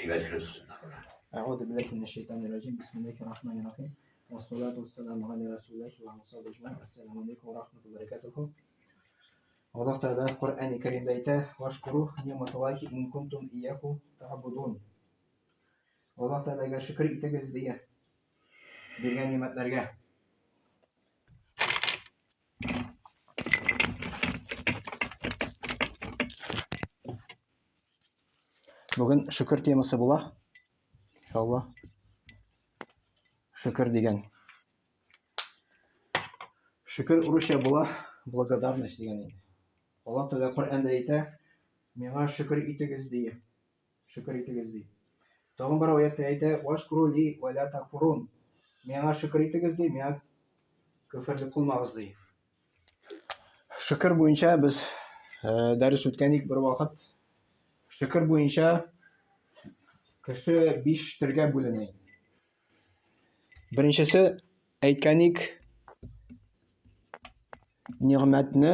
أعوذ بالله من الشيطان الرجيم بسم الله الرحمن الرحيم والصلاة والسلام على رسول الله وعلى أجمعين السلام عليكم ورحمة الله وبركاته. الله تعالى القرآن الكريم بيته واشكروا نعمة الله إن كنتم إياه تعبدون. الله تعالى شكر إتجاز ديه bergan ne'matlarga. Bugün şükür teması bo'la. İnşallah. Şükür degan. Şükür Ruscha bo'la, благодарность degan edi. Alloh taolo Qur'onda aytadi, "Menga shukr etingiz" deydi. Shukr etingiz deydi. Tag'in bir oyatda aytadi, "Washkuru li va la takfurun." Menga shukr etingiz deydi, menga kufrlik qilmag'iz deydi. Shukr bo'yicha biz dars o'tgandik bir vaqt. Shukr bo'yicha kishi 5 turga bo'linadi. Birinchisi aytgandik, ne'matni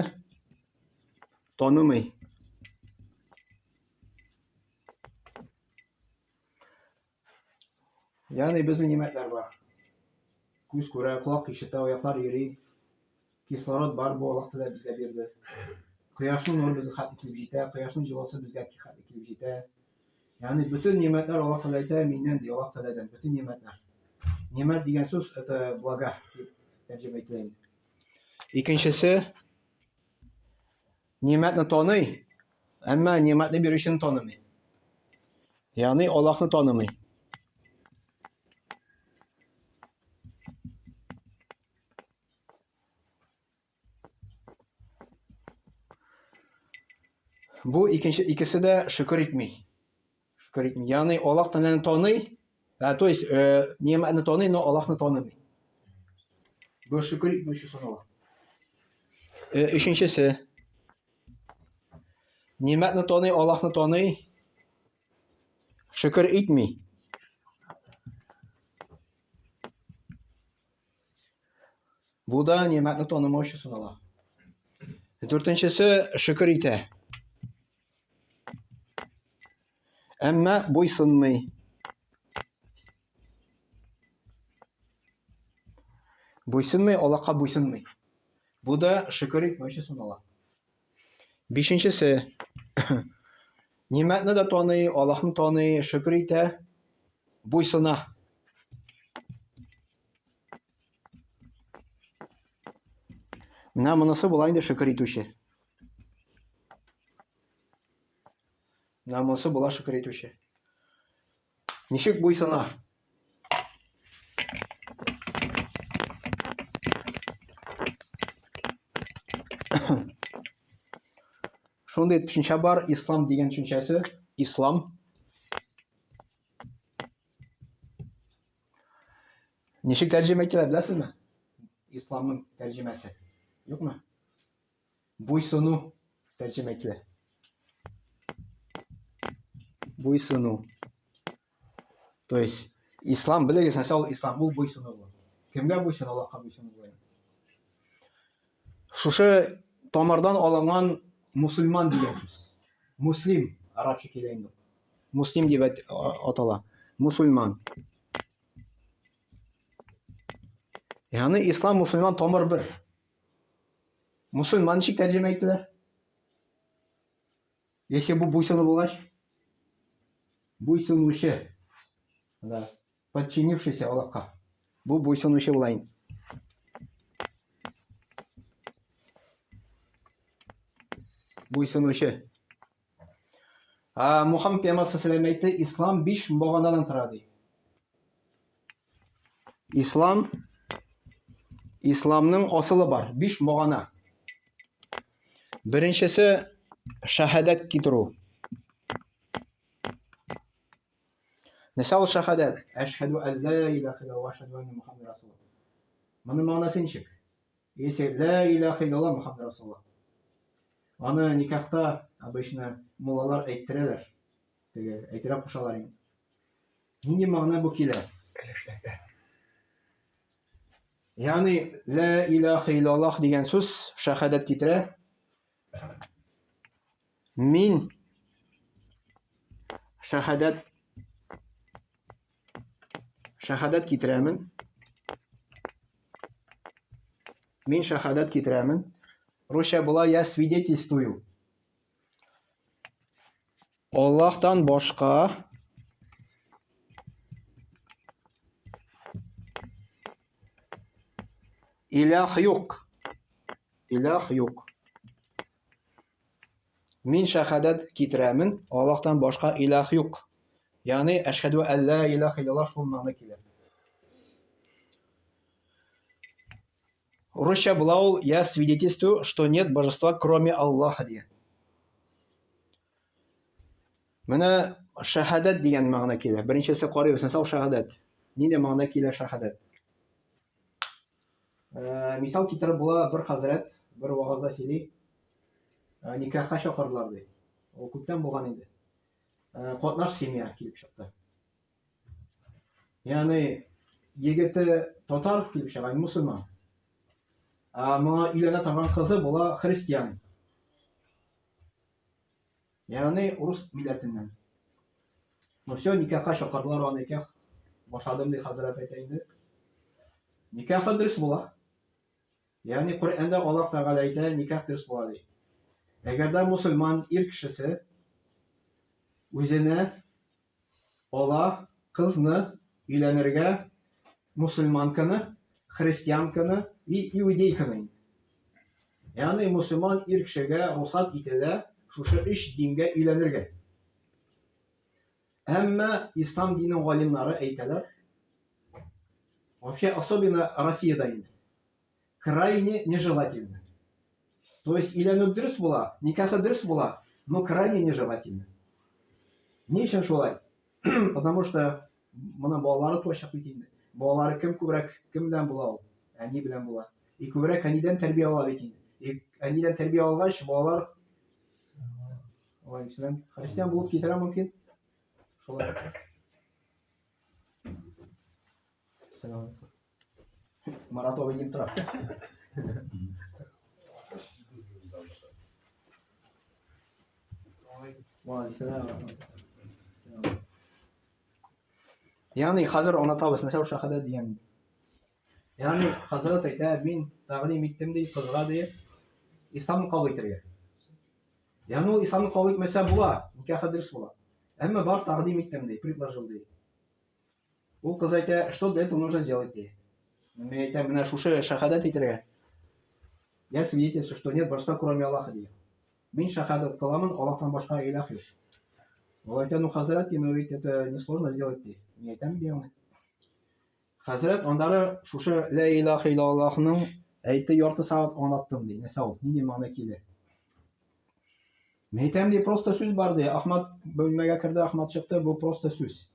tanimay. Ya'ni bizning ne'matlar bor. Ko'z ko'ra, quloq eshita, oyoqlar yuriy, kislorod bor, bu Alloh taolo bizga berdi. Quyoshning nuri bizga xat kelib yetadi, quyoshning jilosi bizga xat kelib yetadi. Ya'ni bütün ne'matlar Alloh taolo aytadi, mendan deydi, Alloh taolodan bütün ne'matlar. Ne'mat degan so'z это благо deb tarjima etiladi. Ikkinchisi ne'matni toniy, ammo ne'matni berishini tanimay. Ya'ni Allohni tanimay. Bu ikisi de şükür etmiyor. Şükür etmiyor. Yani Allah Teala'nı tanıyor. То есть ne'matni tanıyor, но Allohni tanımıyor. Bu şükür etmiyor şu Allah. Üçüncüsü ne'matni tanıyor, Allohni tanıyor. Şükür etmiyor. Bu da ne'matni tanımamış şu Allah. Dördüncüsü şükür etmiyor. Ama bo'ysunmay. Bo'ysunmay, Allohga bo'ysunmay. Bu da shukr etmoqchi Allah. Beshinchisi ne'matni da toniy, Allohni toniy, shukr eta, bo'ysuna. Mana bunisi bo'laydi shukr etuvchi. Namusi bo'la shukr etuvchi. Nishik bo'ysuna? Shunday tushuncha bor, islom degan tushunchasi, islom nishik tarjima etiladi bilasizmi? İslamning tarjimasi. Yo'qmi? Bo'ysunu tarjima etiladi. Bo'ysunu. То есть islom bilasiz, asal islom bu bo'ysunu bo'ladi. Kimga bo'ysunu? Allohga bo'ysunu bo'ladi. Shusha tomirdan olingan musulmon degan so'z. Muslim arabcha keladi. Muslim deb ataladi. Musulmon. Ya'ni islom musulmon tomir bir. Musulmon nechik tarjima etdilar? Если bu bo'ysunu bo'lgach, bo'ysunuvchi. Да, подчинившийся Allohga. Bu bo'ysunuvchi bo'laydi. Bo'ysunuvchi. Muhammad Payg'ambar sollallohu alayhi vasallam aytdi, islom 5 bo'g'inadan turadi. İslamning asli bor, 5 bo'g'ina. Birinchisi shahodat keltiruv. Nasal shahodat? Ashhadu an la ilaha illalloh va ashhadu anna Muhammadar rasululloh. Mana ma'nosi nechik? Esa la ilaha illalloh Muhammadar rasululloh. Ana nikahda обычно mullalar ayttiradilar. Aytirib qo'shalar. Nima ma'no bu keladi? Ya'ni la ilaha illalloh degan so'z shahodat keltiradi. Men shahodat шәһадәт китерәмен. Мин шәһадәт китерәмен. Русча була я свидетельствую. Аллаһтан башка илаһ юк. Илаһ юк. Мин шәһадәт китерәмен. Аллаһтан башка илаһ юк. Yani əşhədü ən la ilahe illallah şol мәгънә килә. Русча була ул я свидетельствую, что нет божества кроме Аллаха дигән. Менә шәһадәт дигән мәгънә килә. Беренчесе карыйбыз, мисал шәһадәт. Нинди мәгънә килә шәһадәт? Мисал китереп була бер хәзрәт бер вагызда сөйли. Никахка чакырдылар ди. Ул күптән булган инде. Катнаш семья килеп чыкты. Yani егете татар килеп чыган, мусульман. Моңа өйләнә торган кызы була христиан. Yani урыс милләтеннән. Ну все, никахка чакырдылар, аны никах башладым ди хәзрәт әйтә инде. Никах дөрес була. Yani Коръәндә Аллаһ Тәгалә әйтә, никах дөрес була ди. Әгәр дә мусульман ир кешесе үзенә ала кызны өйләнергә мусульманканы, христианканы и иудейканы. Yani мусульман ир кешегә рөхсәт ителә шушы өч дингә өйләнергә. Әмма ислам диненең галимнары әйтәләр, вообще особенно Россиядә инде, крайне нежелательно. То есть өйләнү дөрес була, никахы дөрес була, но крайне нежелательно. Ни өчен шулай? Потому что моны балалары туачак бит инде. Балалары кем күбрәк, кем белән була ул? Әни белән була. И күбрәк әнидән тәрбия ала бит инде. И әнидән тәрбия алгач, балалар христиан булып китәргә мөмкин. Шулай. Сәлам. Марат абый дип тора. Yani хәзер онытабыз, нәрсә шәһадәт дигән. Yani хәзрәт әйтә, мин тәкъдим иттем ди кызга ди, исламны кабул итәргә. Yani ул исламны кабул итмәсә була, никах дөрес була. Әмма бар тәкъдим иттем ди, предложил ди. Ул кыз әйтә, что для этого нужно сделать ди. Мен әйтәм, менә шушы шәһадәт итәргә. Я свидетельствую, что нет божества кроме Аллаха ди. Мин шәһадәт кыламын, Аллаһтан башка илаһ юк. Ул әйтә, ну хәзрәт, это несложно сделать ди. Мин әйтәм бияны. Хәзрәт андары шушы ла илаһа илlallohның әйтте ярты сәгать аңлаттым ди. Нәрсә ул? Нинди мәгънә килә? Мин әйтәм ди, просто сүз бар ди. Ахмад бөлмәгә керде, Ахмад чыкты, бу просто сүз.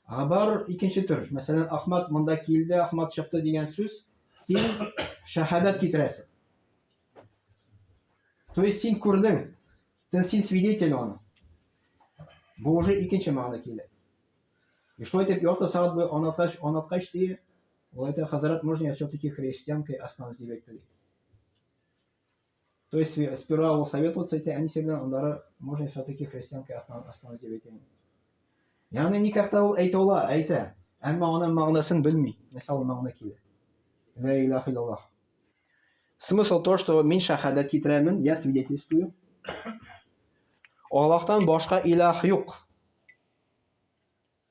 Бар икенче төр. Мәсәлән, Ахмад монда килде, Ахмад чыкты дигән сүз, син шәһадәт китерәсең. То есть син күрдең, син свидетель аны. Бу уже икенче мәгънә килә. И что это ярты сәгать буе аңлаткач ди, ул әйтә, хәзрәт, можно я все-таки христианкой останусь дип әйтте. То есть сперва ул советоваться әйтә, әнисе белән андары можно все-таки христианкой останусь дип әйтә. Yani никахта ул әйтә ала, әйтә, әмма аның мәгънәсен белми. Мисал мәгънә килә. Ла илаһа илlallah. Смысл то, что мин шәһадәт китерәмен, я свидетельствую. Аллаһтан башка илаһ юк.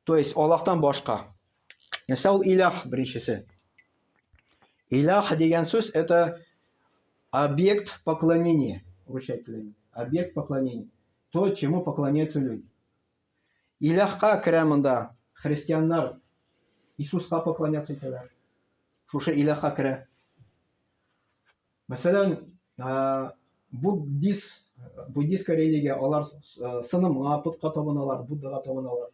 То есть Аллаһтан башка. Мисал илаһ беренчесе. Илаһ дигән сүз это объект поклонения. Объект поклонения. То, чему поклоняются люди. Илаһка керә монда христианнар Иисуска поклоняться итәләр. Шушы илаһка керә. Мәсәлән, буддистская религия, алар сынымга, путка табыналар, Буддага табыналар.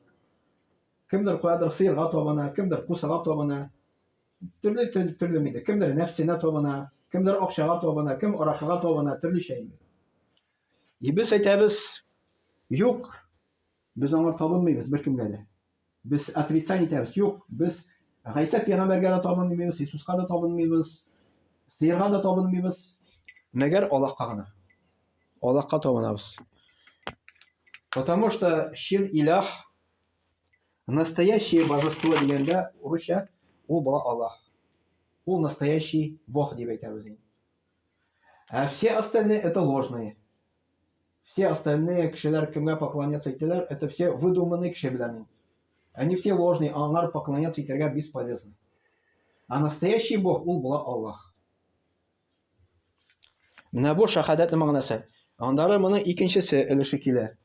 Кемдер куядыр сыерга табына, кемдер кусыга табына. Төрле минде. Кемдер нәфсенә табына, кемдер акчага табына, кем аракыга табына, төрлечә инде. И без әйтәбез, юк, без аңар табынмыйбыз беркемгә дә. Без отрицание итәбез, юк, без Гайса пәйгамбәргә дә табынмыйбыз, Иисуска да табынмыйбыз, сыерга да табынмыйбыз. Мәгәр Аллаһка гына. Аллаһка табынабыз. Потому что шин илаһ Настоящее божество дигәндә урысча ул була Аллах. Ул настоящий Бог дип әйтәбез инде. А все остальные это ложные. Все остальные кешеләр кемгә поклоняться итәләр, это все выдуманные кеше белән. Они все ложные, аңар поклоняться итәргә бесполезно. А настоящий Бог ул була Аллах. Менә бу шахадатның мәгънәсе. Андары моның икенчесе өлеше килә.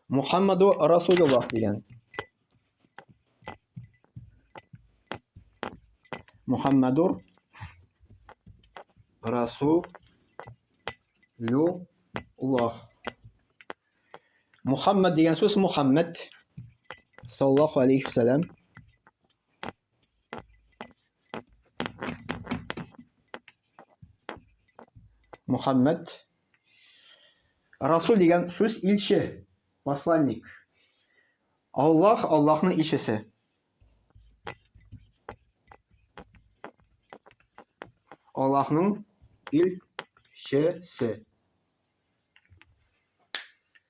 Мухаммаду Расулуллах дигән. Мухаммадур Расулуллах. Мухаммад дигән сүз Мухаммад саллаллаху алейхи ва саллям. Мухаммад. Расул дигән сүз илче, посланник. Аллах Аллахның илчесе. Аллахның илчесе.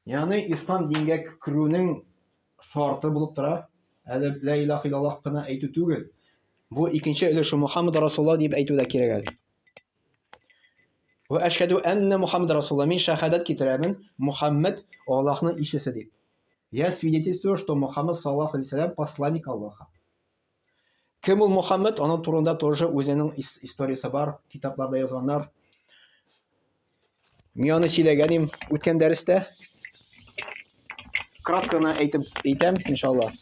Ягъни ислам дингә кирүнең шарты булып тора. Әле ла илаха иллаллах кына әйтү түгел. Бу икенче өлеше Мухаммад Расулуллах дип әйтү дә кирәк әле. Ва ашһаду анна Мухаммад Расулуллах, мин шахадат китерәмен, Мухаммад Аллахның илчесе дип. Я свидетельствую, что Мухаммад саллаллаху алейхи ва саллям посланник Аллаха. Кем ул Мухаммад? Аның турында тоже үзенең историясы бар, китапларда язганнар. Мин аны сөйләгәнем үткән дәрестә. Кратканы әйтәм, иншаллах.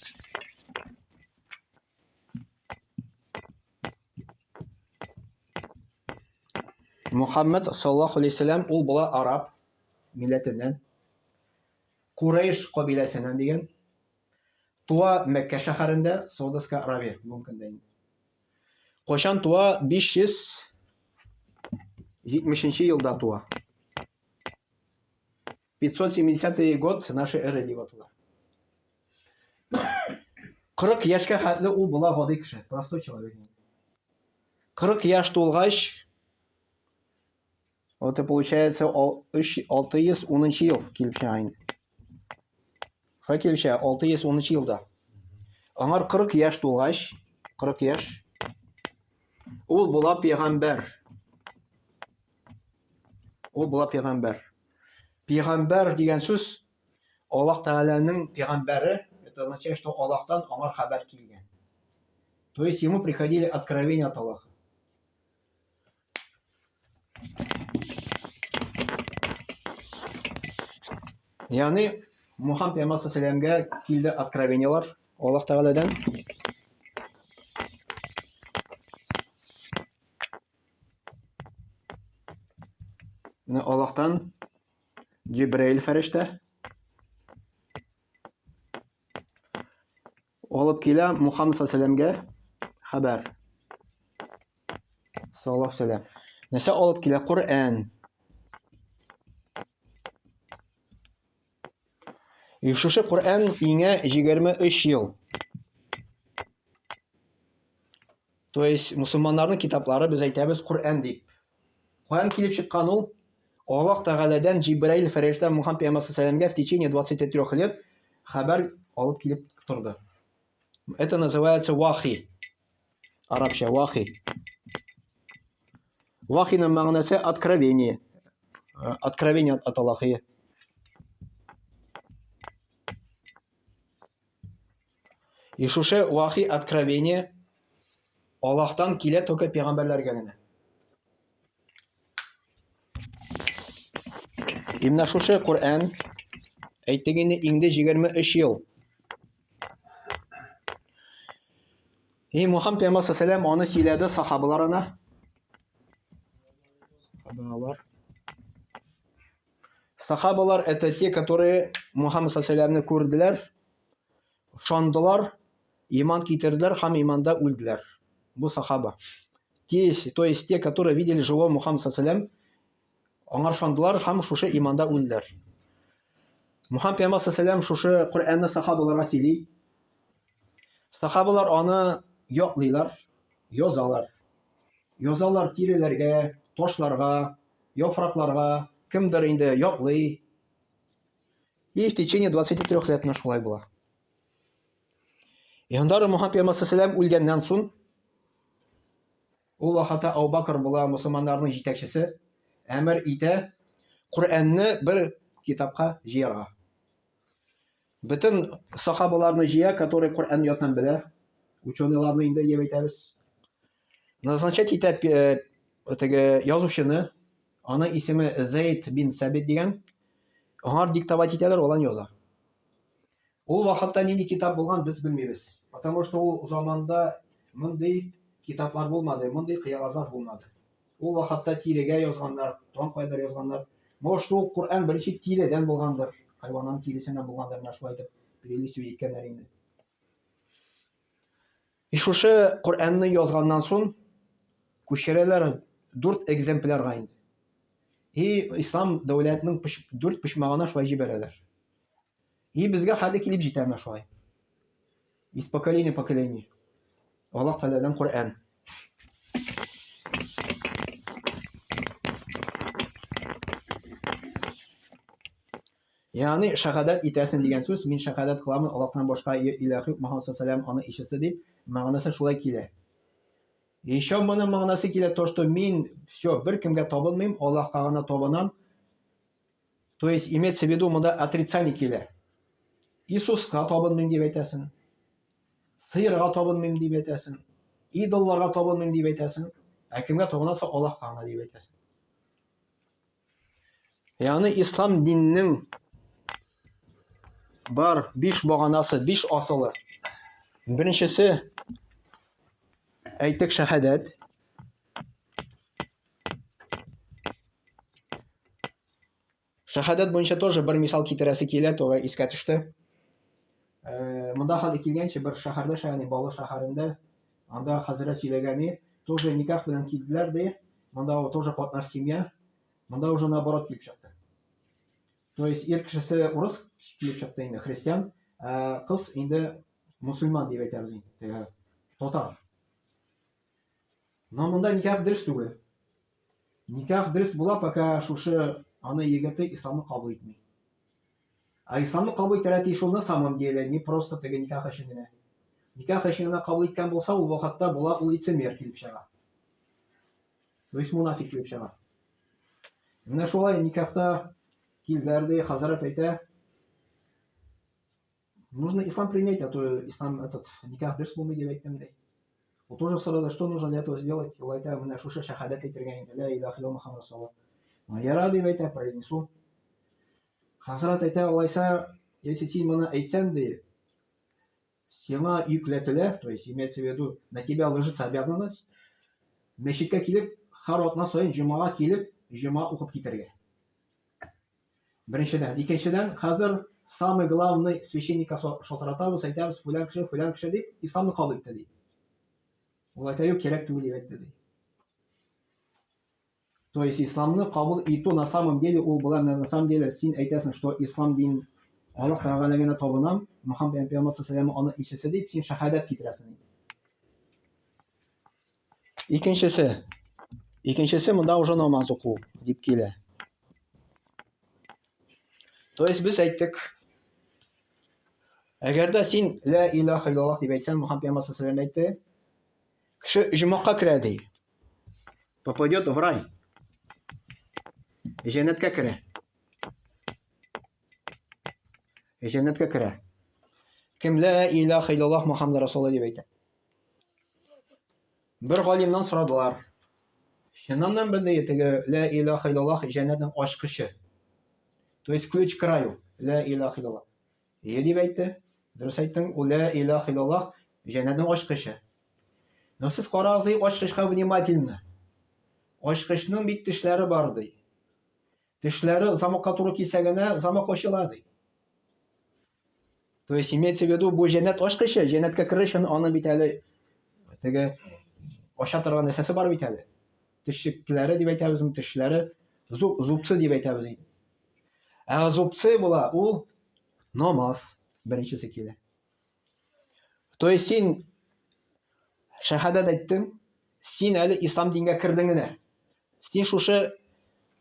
Мухаммад саллаллаху алейхи ва саллям ул була араб милләтеннән, Курайш кабиләсеннән дигән. Туа Мәккә шәһәрендә, Саудовская Аравия мөмкиндә. Кайчан туа? 570 елда туа. 570 год нашей эры дип атала. 40 яшькә хәтле ул була гади кеше, простой человек. 40 яшь тулгач, это получается 610 ел килеп чыга инде. Шулай килеп чыга 610 елда. Аңар 40 яшь тулгач, 40 яшь, ул була пәйгамбәр. Ул була пәйгамбәр. Пәйгамбәр дигән сүз Аллаһ Тәгаләнең пәйгамбәре, это означает, что Аллаһтан аңар хәбәр килгән. То есть ему приходили откровения от Аллаха. Ягъни Мухаммад пәйгамбәр саллаллаху килде откровениялар Аллаһ Тәгаләдән. Аллаһтан Җибраил фәрештә алып килә Мухаммад саллаллаху хәбәр. Саллаллаху алейхи. Нәрсә алып килә? Коръән. И шушы Коръән иңә 23 ел. То есть мусульманнарның китаплары без әйтәбез Коръән дип. Каян килеп чыккан ул? Аллаһ Тәгаләдән Җибраил фәрештә Мухаммад пәйгамбәр саллаллаху в течение 23 лет хәбәр алып килеп торды. Это называется вахи. Арабча вахи. Вахиның мәгънәсе откровение. Откровение от Аллаһа. И шушы вахи откровение Аллаһтан килә только пәйгамбәрләргә генә. Именно шушы Коръән әйтегенне инде 23 ел. И Мухаммад пәйгамбәр саллаллаху аны сөйләде сахабаларына. Сахабалар это те, которые Мухаммад саллаллаху күрделәр, шандылар, иман китерделәр һәм иманда үлделәр. Бу сахаба. То есть те, которые видели живого Мухаммада саллаллаху аңар шандылар һәм шушы иманда үлделәр. Мухаммад пәйгамбәр саллаллаху шушы Коръәнне сахабаларга сөйли. Сахабалар аны яклыйлар, язалар. Язалар тиреләргә, ташларга, яфракларга, кемдер инде яклый. И в течение 23 лет шулай була. И андары Мухаммад пәйгамбәр үлгәннән соң, ул вакытта Абу Бакр була мусламаннарның җитәкчесе, әмер итә Коръәнне бер китапка җыярга. Бөтен сахабаларны җыя, которые Коръән ятын белә, ученыйларны инде дип әйтәбез. Назначать итә теге язучыны, аның исеме Зейд бин Сабит дигән, аңар диктовать итәләр, ул яза. Ул вакытта нинди китап булган без белмибез. Потому что ул заманда мондый китаплар булмады, мондый кыягазлар булмады. Ул вакытта тирегә язганнар, тон кайдар язганнар. Может, ул Коръән беренче тиредән булгандыр, хайванның тиресеннән булгандыр, менә шулай дип прилису иткәннәр инде. И шушы Коръәнне язганнан соң күчерәләр 4 экземплярга инде. И ислам дәүләтенең 4 почмагына шулай җибәрәләр. И безгә хәле килеп җитә менә шулай. Из поколения в поколение. Аллаһ Тәгаләдән Коръән. Ягъни шәһадәт итәсен дигән сүз, мин шәһадәт кыламын, Аллаһтан башка илаһи Мөхәммәд саллаллаһу аны ишесе дип, мәгънәсе шулай килә. Еще моның мәгънәсе килә то, что мин все бер кемгә табынмыйм, Аллаһка гына табынам. То есть имеется в виду монда отрицание килә. Иисуска табынмыйм дип әйтәсен. Сыйырга табынмыйм дип әйтәсен. Идолларга табынмыйм дип әйтәсен. Ә кемгә табынасы Аллаһка гына дип әйтәсен. Ягъни ислам диненең бар 5 баганасы, 5 асылы. Беренчесе әйтек шәһадәт. Шәһадәт буенча тоже бер мисал китерәсе килә, тога искә төште. Монда хәле килгәнче бер шәһәрдә, ягъни Балы шәһәрендә, анда хәзрәт сөйләгәне, тоже никах белән килделәр ди. Монда тоже катнаш семья. Монда уже наоборот килеп чыкты. То есть ир кешесе урыс килеп чыкты инде, христиан, кыз инде мусульман дип әйтәбез инде, татар. Но монда никах дөрес түгел. Никах дөрес була, пока шушы аны егете исламны кабул итми. А исламны кабул итәргә тиеш ул на самом деле, не просто теге никах өчен генә. Никах өчен генә кабул иткән булса, ул вакытта була ул лицемер килеп чыга. То есть мунафик килеп чыга. Менә шулай никахта килделәр ди, хәзрәт әйтә, нужно ислам принять, а то ислам этот никах дөрес булмый дип әйттем ди. Он тоже сорады, что нужно для этого сделать. Ул әйтә, менә шушы шәһадәт әйтергә инде, ла илаһа илlalloh Мөхәммәд расулуллаһ. Я дип әйтә, произнесу. Хәзрәт әйтә, алайса, если син моны әйтсәң ди, сиңа йөкләтелә, то есть имеется в виду, на тебя ложится обязанность, мәчеткә килеп, һәр атна саен җомага килеп, җома укып китәргә. Беренчедән, икенчедән, хәзер самый главный священника шалтыратабыз, әйтәбез, фулян кеше дип, исламны кабул итте ди. Ул әйтә, юк, кирәк түгел дип әйтте ди. То есть исламны кабул итү на самом деле ул була, на самом деле син әйтәсең, что ислам дин Аллаһ Тәгаләгә табынам, Мөхәммәд пәйгамбәр саллаллаһу аны ишесе дип, син шәһадәт китерәсең. Икенчесе монда уже намаз уку дип килә. То есть без әйттек, әгәр дә син ла илаһа илlalloh дип әйтсәң, Мөхәммәд пәйгамбәр саллаллаһу алейһи әйтте, кеше җомакка керә ди, попадет в рай, җәннәткә керә. Җәннәткә керә. Кем ла илаһа илlalloh Мөхәммәд расулуллаһ дип әйтә. Бер галимнан сорадылар. Чыннан бенде теге ла илаһа илlalloh җәннәтнең ачкычы. То есть ключ к раю, ла илаһа илlalloh. Дип әйтте. Дөрес әйттең, ул ла илаһа илlalloh җәннәтнең ачкычы. Но сез карагыз, ачкычка внимательно. Ачкычның бит тешләре бар ди. Тешләре замокка туры килсә генә замок ачыла ди. То есть имеется в виду, бу җәннәт ачкычы, җәннәткә кереш аны бит әле теге ача торган нәрсәсе бар бит әле. Тешекләре дип әйтәбез, тешләре, зубцы дип әйтәбез инде. Ә зубцы була, ул намаз беренчесе килә. То есть син шәһадәт әйттең, син әле ислам дингә кирдең генә. Син шушы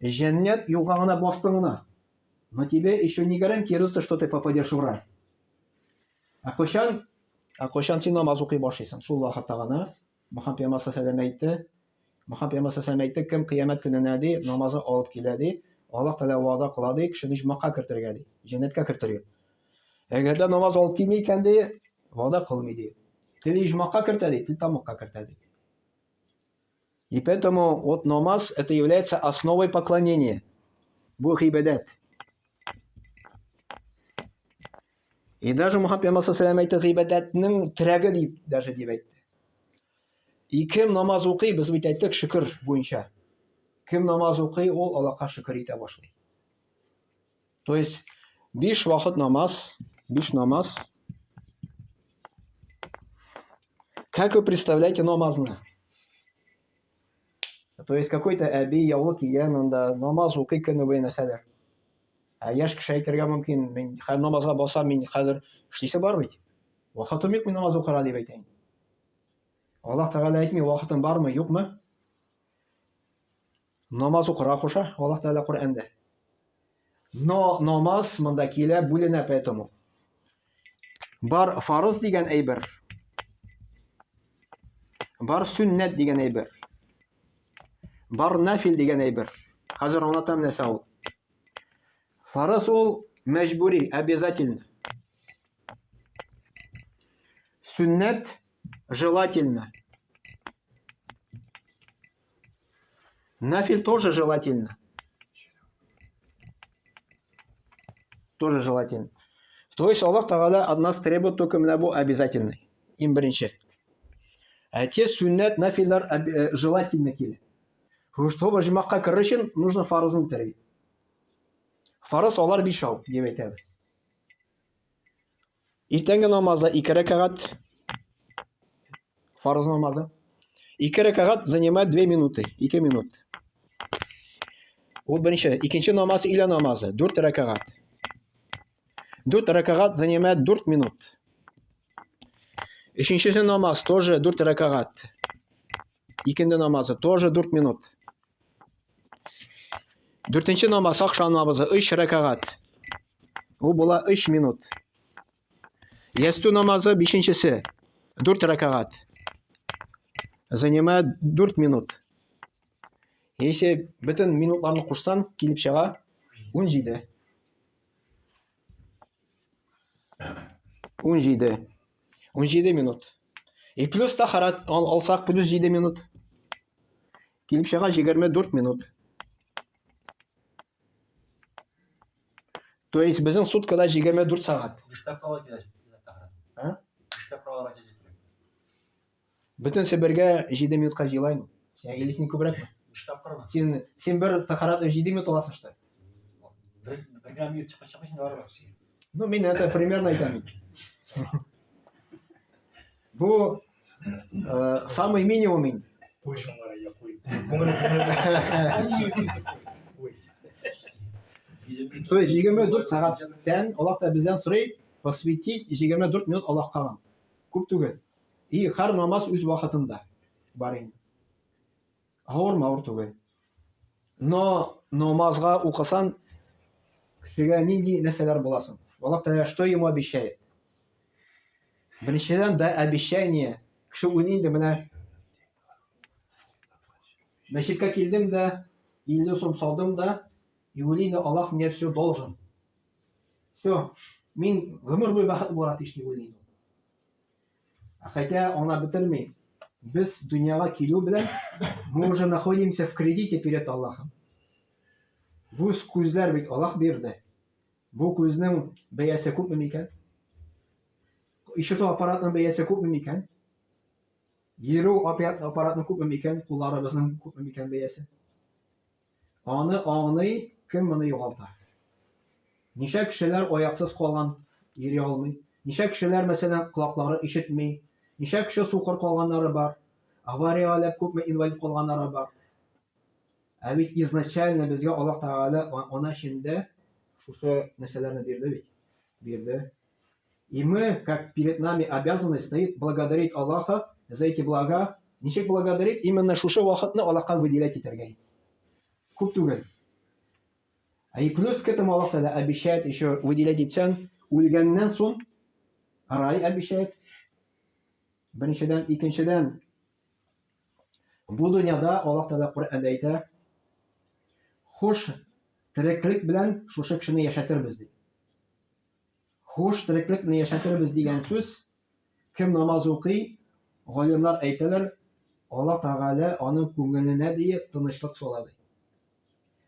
Жәннәт юлга гына бастың гына. Но тебе еще не гарантируется, что ты попадешь в рай. А кайчан син намаз укый башлыйсың? Шул вакытта гына Мөхәммәд пәйгамбер саллаллаһу алейһи ва сәлләм әйтте. Мөхәммәд пәйгамбер саллаллаһу алейһи ва сәлләм әйтте, кем кыямәт көненә ди намазы алып килә ди, Аллаһ Тәгалә вәгъдә кыла ди, кешене җумакка кертергә ди, җәннәткә кертергә. Әгәр дә намаз алып килми икән ди, вәгъдә кылмый ди. Тел җумакка кертә ди, тел тамакка кертә ди. И поэтому вот намаз это является основой поклонения. Бу гыйбадат. И даже Мөхәммәд пәйгамбер саллаллаһу алейһи ва сәлләм әйтте, гыйбадатның терәге дип даже дип әйтте. И кем намаз укый, без бит әйттек шөкер буенча. Кем намаз укый, ул Аллаһка шөкер итә башлый. То есть 5 вакыт намаз, 5 намаз. Как вы представляете намазны? То есть какой-то әби, яулы кигән, анда намаз укый көне буе нәрсәләр. Яшь кеше әйтергә мөмкин, мин һәр намазга басам, мин хәзер эшлисе бар бит. Вакытым юк мин намаз укырга дип әйтәм. Аллаһ Тәгалә әйтми, вакытың бармы, юкмы? Намаз укырга куша, Аллаһ Тәгалә Коръәндә. Но намаз монда килә бүленә поэтому. Бар фарыз дигән әйбер. Бар сүннәт дигән әйбер. Бар нафил дигән әйбер. Хәзер аңлатам нәрсә ул. Фарыз ул мәҗбүри, обязательно. Сүннәт желательно. Нафиль тоже желательно. Тоже желательно. То есть Аллаһ Тәгалә от нас требует только менә бу обязательный. Им беренче. А те сүннәт, нафиллар желательно килә. Чтобы җумакка керер өчен нужно фарызны үтәргә. Фарыз алар 5 дип әйтәбез. Иртәнге намазы 2 рәкъгат. Фарыз намазы. 2 рәкъгат занимает 2 минуты, 2 минут. Ул беренче, икенче намаз илә намазы 4 рәкъгат. 4 рәкъгат занимает 4 минут. Өченче намаз тоже 4 рәкъгат. Икенде намазы тоже 4 минут. Дүртенче намаз акшам намазы 3 рәкъгат. Ул була 3 минут. Ясту намазы 5-нчесе 4 рәкъгат. Занимает 4 минут. Если бөтен минутларны кушсаң, килеп чыга 17. 17 минут. И плюс тахарат алсак плюс 7 минут. Килеп чыга 24 минут. То есть безнең суткада 24 сәгать. Бөтен Себергә 7 минутка җыйлайм. Син илесен күбрәкме? Син бер тахарат 7 минут аласың шта. Ну, мин это примерно әйтәм. Бу самый минимум мин. То есть 24 сәгатьтән Аллаһ та бездән сорый посвятить 24 минут Аллаһка. Күп түгел. И һәр намаз үз вакытында бар инде. Авыр түгел. Но намазга укысаң, кешегә нинди нәрсәләр буласың? Аллаһ та что ему обещает? Беренчедән да обещание. Кеше уйлый инде менә мәчеткә килдем дә 50 сум салдым да и уйлый инде Аллаһ мне все должен. Все. Мин гомер буе бәхет булырга тиеш дип уйлый. Хотя она бетерми. Без дөньяга килү белән мы уже находимся в кредите перед Аллахом. Бу күзләр бит Аллаһ бирде. Бу күзнең бәясе күпме микән? Ишетү аппаратының бәясе күпме микән? Йөрү аппаратының күпме микән? Кулларыбызның күпме микән бәясе? Аны аңлый, кем моны югалта? Ничә кешеләр аяксыз калган, йөри алмый? Ничә кешеләр мәсәлән колаклары ишетми? Ничә кеше сукыр калганнары бар? Аварияләр күпме инвалид калганнары бар? Ә бит изначально безгә Аллаһ Тәгалә ана эчендә шушы нәрсәләрне бирде бит. Бирде. И мы, как перед нами обязанность стоит благодарить Аллаха за эти блага. Ничек благодарить? Именно шушы вакытны Аллаһка выделять итәргә. Күп түгел. И плюс к этому Аллах Та'аля обещает еще выделять итсен үлгәннән соң рай обещает. Беренчедән, икенчедән, бу дөньяда Аллах Та'аля Коръәндә әйтә, хуш тереклек белән шушы кешене яшәтербез ди. Хуш тереклекне яшәтербез дигән сүз, кем намаз укый, галимнар әйтәләр, Аллах Та'аля аның күңеленә ди тынычлык сала ди.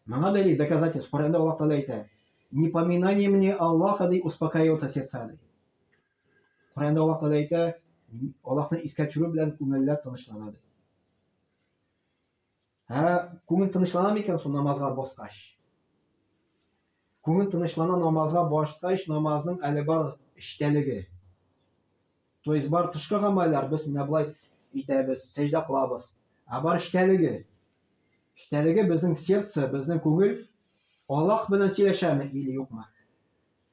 Моңа дәлил, доказательств. Коръәндә Аллах Та'аля әйтә, непоминание мне Аллаха ди успокаивается сердца ди. Коръәндә Аллах Та'аля әйтә, Аллаһны искә төшерү белән күңелләр тынычлана ди. Күңел тынычлана микән соң намазга баскач? Күңел тынычлана намазга башкач, намазның әле бар эчтәлеге. То есть бар тышкы гамәлләр, без менә булай итәбез, сәҗдә кылабыз. Бар эчтәлеге. Эчтәлеге безнең сердце, безнең күңел Аллаһ белән сөйләшәме или юкмы?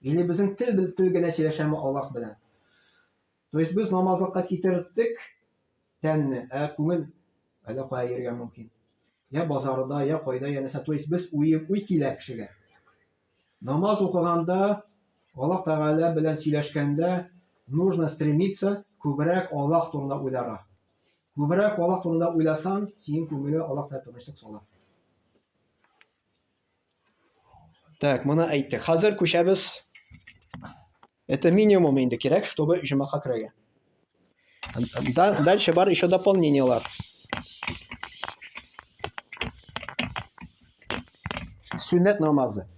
Или безнең тел генә сөйләшәме Аллаһ белән? То есть без намазлыкка китердек тәнне, күңел әле кая йөргән мөмкин. Я базарда, я кайда, я нәрсә. То есть без уй килә кешегә. Намаз укыганда, Аллаһ Та'аля белән сөйләшкәндә нужно стремиться күбрәк Аллаһ турында уйларга. Күбрәк Аллаһ турында уйласаң, синең күңеле Аллаһ белән тынычлык сала. Так, моны әйттек. Хәзер күчәбез. Это минимум инде кирәк, чтобы җомага керергә. Дальше бар еще дополнениелар. Сүннәт намазы.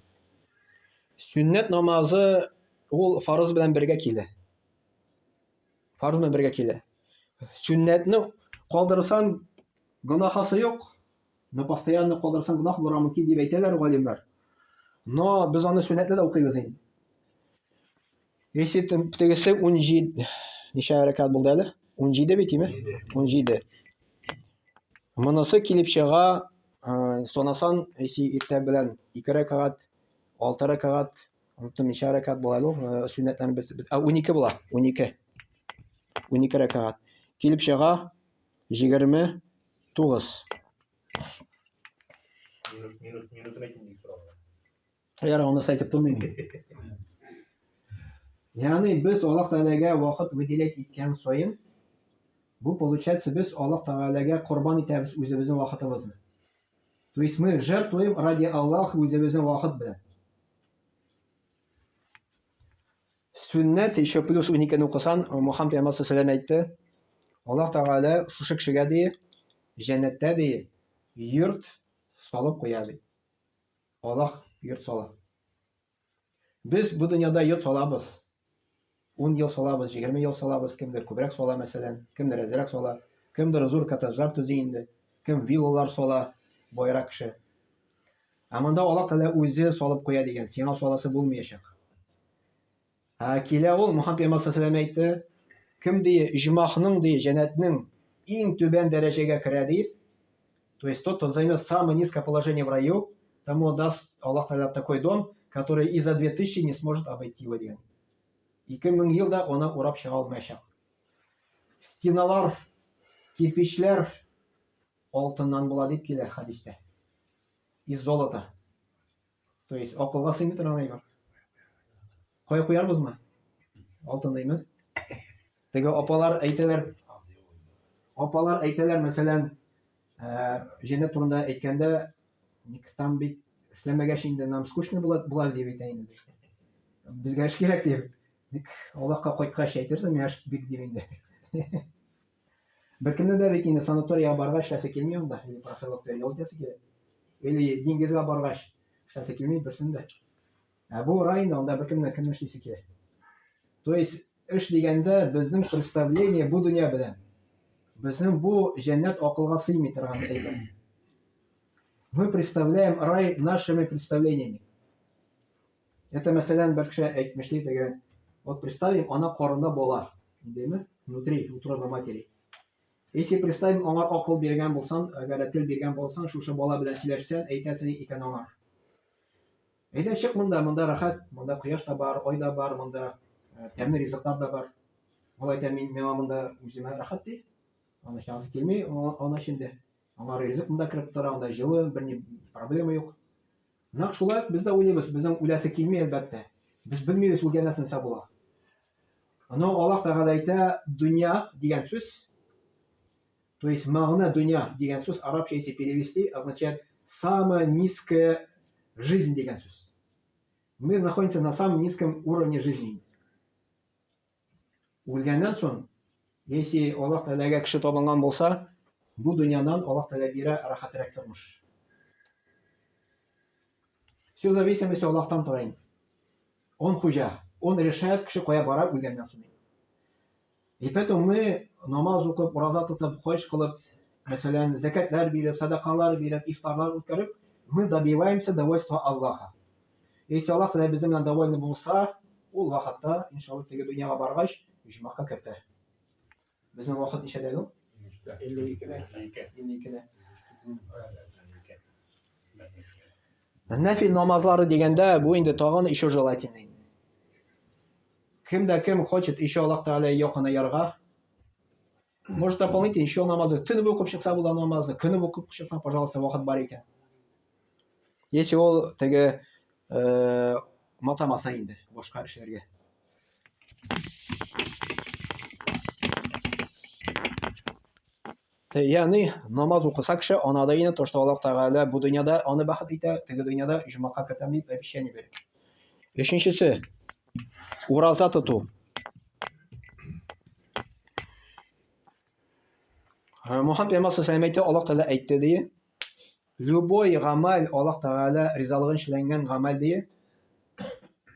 Сүннәт намазы ул фарыз белән бергә килә. Фарыз белән бергә килә. Сүннәтне калдырсаң гынахасы юк. Но постоянно калдырсаң гынах булырга мөмкин дип әйтәләр галимнар. Но без аны сүннәтне дә укыйбыз инде. Если тегесе 17 ничә рәкат булды әле? 17 бит име? 17. Монысы килеп чыга, сонасан, если иртә белән 2 рәкат, 6 рәкат, онтым ничә рәкат була әле? Сүннәтләрне без 12 була, 12. 12 рәкат. Килеп чыга 29. Яра, аны сайтып тормыйм. Yani biz Аллаһ Та'аляга вакыт выделять иткән сайын, бу получается без Аллаһ Та'аляга курбан итәбез үзебезнең вакытыбызны. То есть мы жертвуем ради Аллаһ үзебезнең вакыт белән. Сүннәт еще плюс 12 укысан, Мухаммад пәйгамбәр саллаллаху алейһи әйтте, Аллаһ Та'аля шушы кешегә ди, җәннәттә ди, йорт салып куя ди. Аллаһ йорт сала. Без бу дөньяда йорт салабыз. 10 ел салабыз, 20 ел салабыз, кемдер күбрәк сала мәсәлән, кемдер әзрәк сала, кемдер зур коттеджлар төзи инде, кем виллалар сала, байрак кеше. Монда Аллаһ Та'аля үзе салып куя дигән, сиңа саласы булмаячак. Килә ул Мухаммад пәйгамбәр саллаллаху алейһи әйтте, кем ди җимахның ди җәннәтнең иң түбән дәрәҗәгә керә ди. То есть тот, кто займет самое низкое положение в раю, тому даст Аллаһ Та'аля такой дом, который и за 2000 не сможет обойти его дигән. 2000 елда аны урап чыга алмаячак. Стеналар, кирпичләр алтыннан була дип килә хадистә. Из золота. То есть акылга сыймый торган әйбер. Кая куярбызмы? Алтындаймы? Теге апалар әйтәләр, мәсәлән, җәннәт турында әйткәндә, никтан бит эшләмәгәч инде нам скучно була дип әйтә инде. Безгә эш кирәк дип. Аллаһка кайткач әйтерсең, мин эш бик дип инде. Беркемне дә бит инде санаторийга баргач эшләсе килми анда, или профилактика ялтасы килә. Или диңгезгә баргач эшләсе килми берсендә. Бу районда анда беркемне кем эшлисе килә. То есть эш дигәндә безнең представление бу дөнья белән. Безнең бу җәннәт акылга сыймый торган әйбер. Мы представляем рай нашими представлениями. Это мәсәлән бер кеше әйтмешли теге, вот представим, она карында бала, димме? Внутри утробы матери. Если представим, аңар акыл биргән булсаң, әгәр тел биргән булсаң, шушы бала белән сөйләшсәң, әйтәсең икән аңар. Әйдә чык монда, монда рәхәт, монда кояш та бар, ай да бар, монда тәмле ризыклар да бар. Ул әйтә, миңа монда үземә рәхәт ди. Аны чыгасы килми, аны эчендә. Аңар ризык монда кирип тора, анда җылы, берни проблема юк. Нәкъ шулай без дә уйлыйбыз, безнең үләсе килми әлбәттә. Без белмибез үлгәннән соң нәрсә була. Но Аллаһ Тәгалә әйтә, дөнья дигән сүз, то есть мәгънә дөнья дигән сүз арабча если перевести, означает самая низкая жизнь дигән сүз. Мы находимся на самом низком уровне жизни. Үлгәннән соң, если Аллаһ Тәгаләгә кеше табынган булса, бу дөньядан Аллаһ Тәгалә бирә рәхәтрәк тормыш. Все в зависимости от Аллаһтан тора инде. Он хуҗа, он решает кеше кая бара үлгәннән соң. И поэтому мы намаз укып, ураза тотып, хаҗ кылып, мәсәлән, закатлар биреп, садакалар биреп, ифтарлар үткәреп, мы добиваемся довольства Аллаха. Если Аллаһ Тәгалә безнең белән довольны булса, ул вакытта, иншалла, теге дөньяга баргач, иҗмакка кертә. Безнең вакыт ничәдә ул? 52-дә. Нәфил намазлары дигәндә, бу инде тагын еще желательно. Кем дә кем хочет еще Аллаһ Тәгалә якынайырга, может дополнительно еще намазы, төнне укып чыкса була намазы, көнне укып чыкса, пожалуйста, вакыт бар икән. Если ул теге матамаса инде башка эшләргә. Ягъни намаз укыса кеше, анада инде то, что Аллаһ Тәгалә бу дөньяда аны бәхет итә, теге дөньяда иҗмакка кертәм дип обещание бирә. Өченчесе, ураза тоту. Мухаммад пәйгамбәр сәлләму Аллаһ Тәгалә әйтте ди, любой гамәл Аллаһ Тәгалә ризалыгын эшләнгән гамәл ди,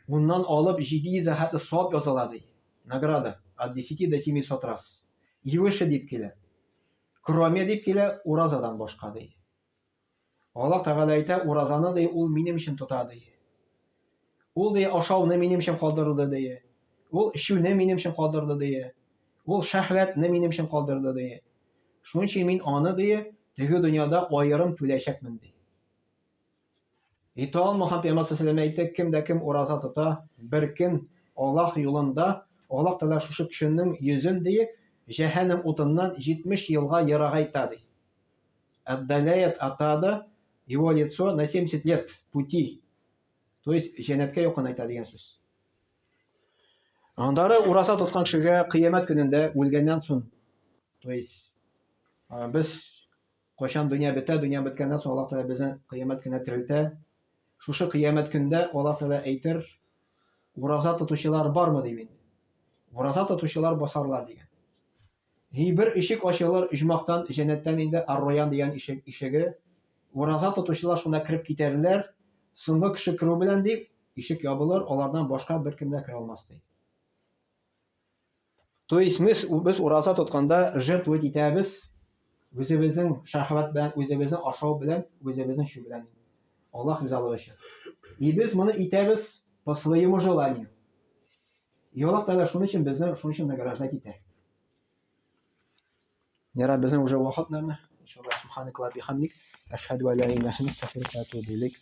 уннан алып 700 хәтле савап языла ди. Награда от 10 до 700 раз. И выше дип килә. Кроме дип килә уразадан башка ди. Аллаһ Тәгалә әйтә, уразаны ди ул минем өчен тота ди. Ул ди ашауны минем өчен калдырды ди. Ул эчүне минем өчен калдырды ди. Ул шәһвәтне минем өчен калдырды ди. Шуның өчен мин аны ди теге дөньяда аерым түләчәкмен ди. И тагын Мухаммад пәйгамбәр сәлләму әйтте, кем дә кем ураза тота, бер көн Аллаһ юлында, Аллаһ Тәгалә шушы кешенең йөзен ди җәһәннәм утыннан 70 елга ерагайта ди. Отдаляет от ада его лицо на 70 лет пути. То есть җәннәткә якынайта дигән сүз. Андары ураза тоткан кешегә кыямәт көнендә үлгәннән соң, то есть без кайчан дөнья бетә, дөнья беткәннән соң Аллаһ Тәгалә безне кыямәт көненә терелтә. Шушы кыямәт көндә Аллаһ Тәгалә әйтер, ураза тотучылар бармы ди инде. Ураза тотучылар басарлар дигән. И бер ишек ачылыр иҗмактан, җәннәттән инде ар-раян дигән ишеге. Ураза тотучылар шуна кирип китәрләр. Соңгы кеше керү белән дип ишек ябылыр, алардан башка бер кем дә керә алмас ди. То есть без ураза тотканда жертвовать итәбез үзебезнең шәһвәт белән, үзебезнең ашау белән, үзебезнең шү белән. Аллаһ ризалыгы өчен. И без моны итәбез по своему желанию. И Аллаһ Тәгалә шуның өчен безне награждать итә. Нера безнең уже вакыт нәме. Иншаллаһ субханакаллаһ бихамдик. Ашһаду ан ла илаха илля анта, астагфирука ва атубу илейк.